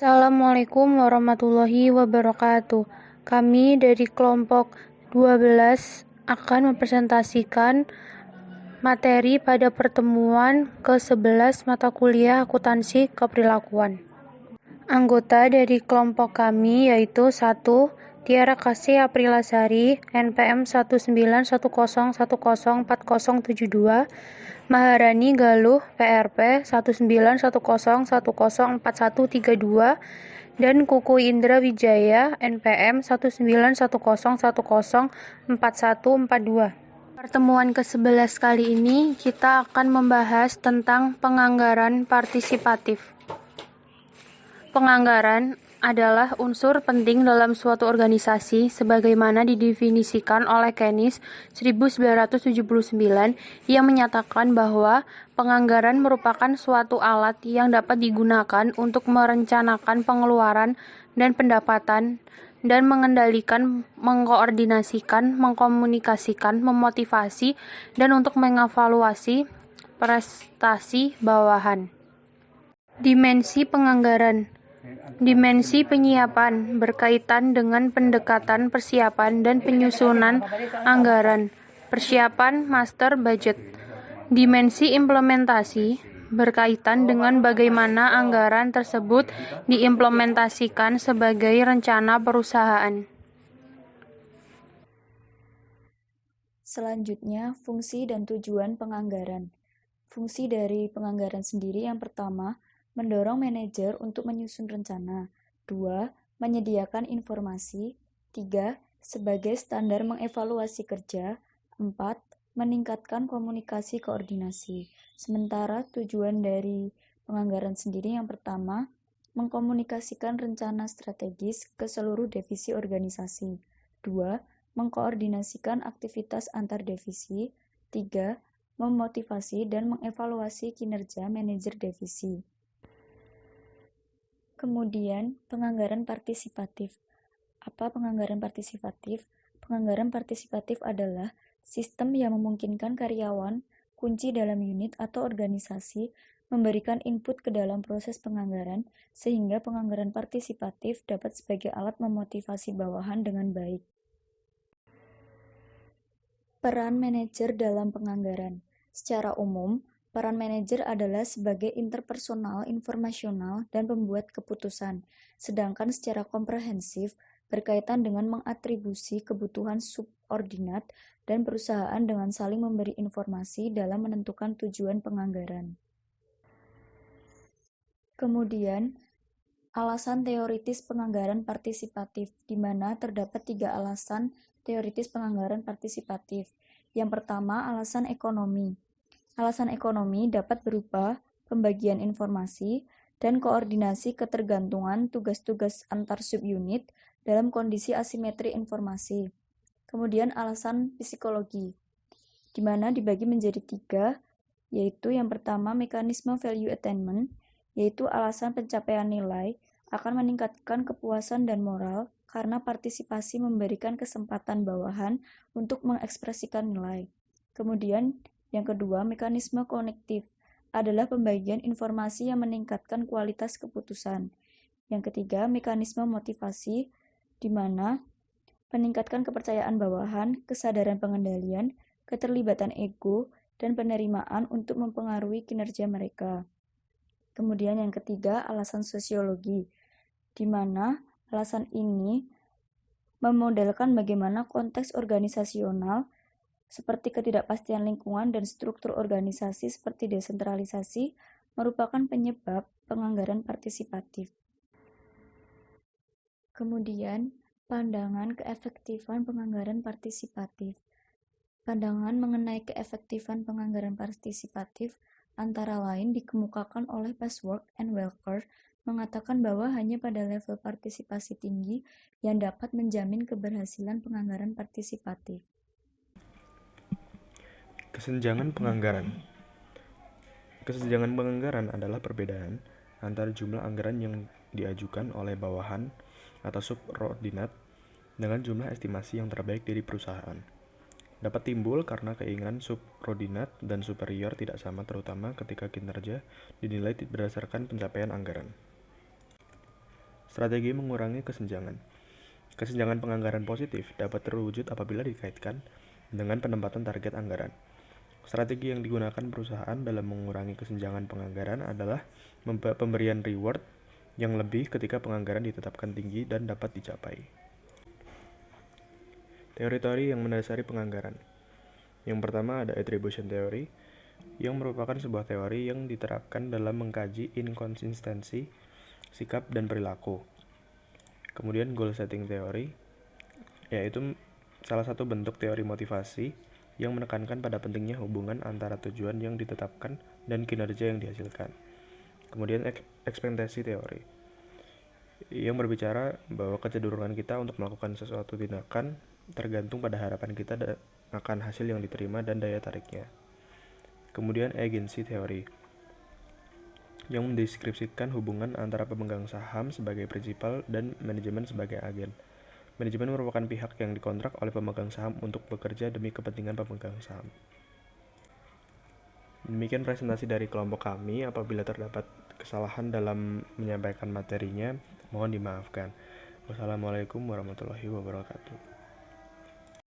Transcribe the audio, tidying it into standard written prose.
Assalamualaikum warahmatullahi wabarakatuh. Kami dari kelompok 12 akan mempresentasikan materi pada pertemuan ke-11 mata kuliah akuntansi keperilakuan. Anggota dari kelompok kami yaitu 1. Tiara Kasih Aprilasari, NPM 1910104072, Maharani Galuh, PRP 1910104132, dan Kuku Indra Wijaya, NPM 1910104142. Pertemuan ke-11 kali ini kita akan membahas tentang penganggaran partisipatif. Penganggaran adalah unsur penting dalam suatu organisasi sebagaimana didefinisikan oleh Keynes 1979 yang menyatakan bahwa penganggaran merupakan suatu alat yang dapat digunakan untuk merencanakan pengeluaran dan pendapatan dan mengendalikan, mengkoordinasikan, mengkomunikasikan, memotivasi, dan untuk mengevaluasi prestasi bawahan. Dimensi penganggaran. Dimensi penyiapan berkaitan dengan pendekatan persiapan dan penyusunan anggaran, persiapan master budget. Dimensi implementasi berkaitan dengan bagaimana anggaran tersebut diimplementasikan sebagai rencana perusahaan. Selanjutnya, fungsi dan tujuan penganggaran. Fungsi dari penganggaran sendiri yang pertama, mendorong manajer untuk menyusun rencana. 2. Menyediakan informasi. 3. Sebagai standar mengevaluasi kerja. 4. Meningkatkan komunikasi koordinasi. Sementara tujuan dari penganggaran sendiri yang pertama, mengkomunikasikan rencana strategis ke seluruh divisi organisasi. 2. Mengkoordinasikan aktivitas antar divisi. 3. Memotivasi dan mengevaluasi kinerja manajer divisi. Kemudian, penganggaran partisipatif. Apa penganggaran partisipatif? Penganggaran partisipatif adalah sistem yang memungkinkan karyawan, kunci dalam unit atau organisasi, memberikan input ke dalam proses penganggaran, sehingga penganggaran partisipatif dapat sebagai alat memotivasi bawahan dengan baik. Peran manajer dalam penganggaran. Secara umum, peran manajer adalah sebagai interpersonal informasional dan pembuat keputusan, sedangkan secara komprehensif berkaitan dengan mengatribusi kebutuhan subordinat dan perusahaan dengan saling memberi informasi dalam menentukan tujuan penganggaran. Kemudian, alasan teoritis penganggaran partisipatif, di mana terdapat 3 alasan teoritis penganggaran partisipatif. Yang pertama, alasan ekonomi. Alasan ekonomi dapat berupa pembagian informasi dan koordinasi ketergantungan tugas-tugas antar subunit dalam kondisi asimetri informasi. Kemudian alasan psikologi, di mana dibagi menjadi 3, yaitu yang pertama mekanisme value attainment, yaitu alasan pencapaian nilai akan meningkatkan kepuasan dan moral karena partisipasi memberikan kesempatan bawahan untuk mengekspresikan nilai. Kemudian yang kedua, mekanisme konektif adalah pembagian informasi yang meningkatkan kualitas keputusan. Yang ketiga, mekanisme motivasi, di mana meningkatkan kepercayaan bawahan, kesadaran pengendalian, keterlibatan ego, dan penerimaan untuk mempengaruhi kinerja mereka. Kemudian yang ketiga, alasan sosiologi, di mana alasan ini memodelkan bagaimana konteks organisasional seperti ketidakpastian lingkungan dan struktur organisasi seperti desentralisasi merupakan penyebab penganggaran partisipatif. Kemudian, pandangan keefektifan penganggaran partisipatif. Pandangan mengenai keefektifan penganggaran partisipatif antara lain dikemukakan oleh Passwork and Welker mengatakan bahwa hanya pada level partisipasi tinggi yang dapat menjamin keberhasilan penganggaran partisipatif. Kesenjangan penganggaran. Kesenjangan penganggaran adalah perbedaan antara jumlah anggaran yang diajukan oleh bawahan atau subordinat dengan jumlah estimasi yang terbaik dari perusahaan. Dapat timbul karena keinginan subordinat dan superior tidak sama, terutama ketika kinerja dinilai berdasarkan pencapaian anggaran. Strategi mengurangi kesenjangan. Kesenjangan penganggaran positif dapat terwujud apabila dikaitkan dengan penempatan target anggaran. Strategi yang digunakan perusahaan dalam mengurangi kesenjangan penganggaran adalah pemberian reward yang lebih ketika penganggaran ditetapkan tinggi dan dapat dicapai. Teori-teori yang mendasari penganggaran. Yang pertama ada attribution theory, yang merupakan sebuah teori yang diterapkan dalam mengkaji inkonsistensi sikap dan perilaku. Kemudian goal setting theory, yaitu salah satu bentuk teori motivasi yang menekankan pada pentingnya hubungan antara tujuan yang ditetapkan dan kinerja yang dihasilkan. Kemudian ekspektasi teori, yang berbicara bahwa kecenderungan kita untuk melakukan sesuatu tindakan tergantung pada harapan kita akan hasil yang diterima dan daya tariknya. Kemudian agency teori, yang mendeskripsikan hubungan antara pemegang saham sebagai prinsipal dan manajemen sebagai agen. Manajemen merupakan pihak yang dikontrak oleh pemegang saham untuk bekerja demi kepentingan pemegang saham. Demikian presentasi dari kelompok kami. Apabila terdapat kesalahan dalam menyampaikan materinya, mohon dimaafkan. Wassalamualaikum warahmatullahi wabarakatuh.